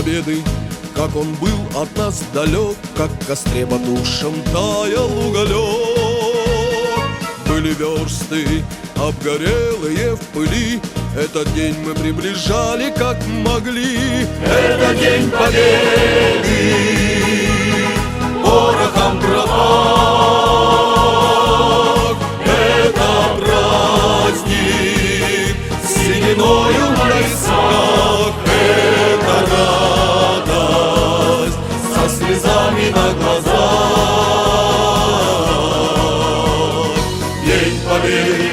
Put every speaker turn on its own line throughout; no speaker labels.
победы, как он был от нас далек, как в костре потушен таял уголек. Были версты обгорелые в пыли, этот день мы приближали как могли.
Это день победы, порохом пропах. Это праздник, сединою на висках. Это радость со слезами на глазах. День победы,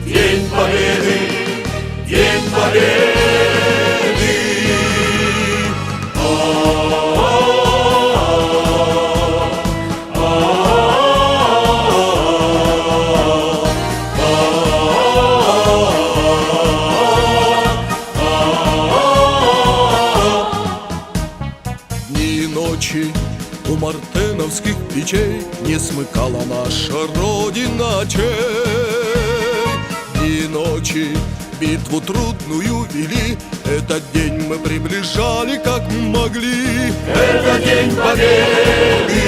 день победы, день победы.
Дни и ночи у мартеновских печей не смыкала наша Родина очей. Дни и ночи битву трудную вели, этот день мы приближали как могли.
Это день победы,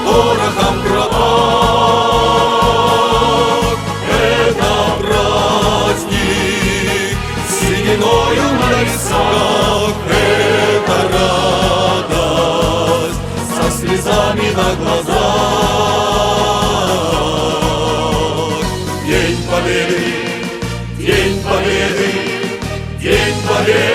порохом пропах. Это праздник, сединою на висках. Это радость со слезами на глазах. День победы, день победы, день победы.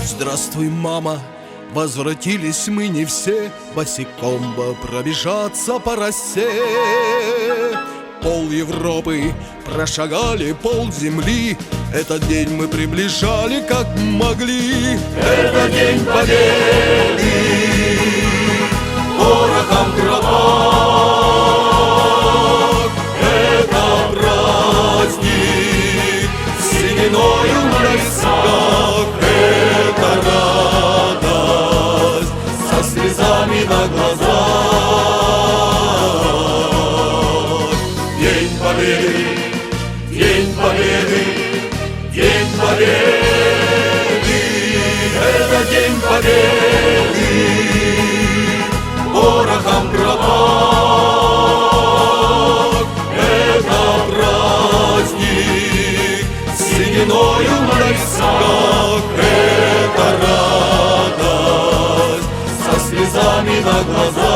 Здравствуй, мама, возвратились мы не все, босиком бы пробежаться по росе. Пол Европы прошагали, пол земли, этот день мы приближали как могли.
Это день победы, порохом пропах. Это праздник, сединою на висках. Это радость со слезами на глазах. День победы, день победы, день победы. Это день победы, порохом пропах. Это праздник, сединою на висках. Это радость со слезами на глазах.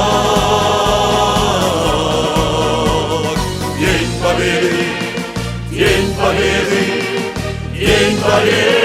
День победы, день победы, день победы.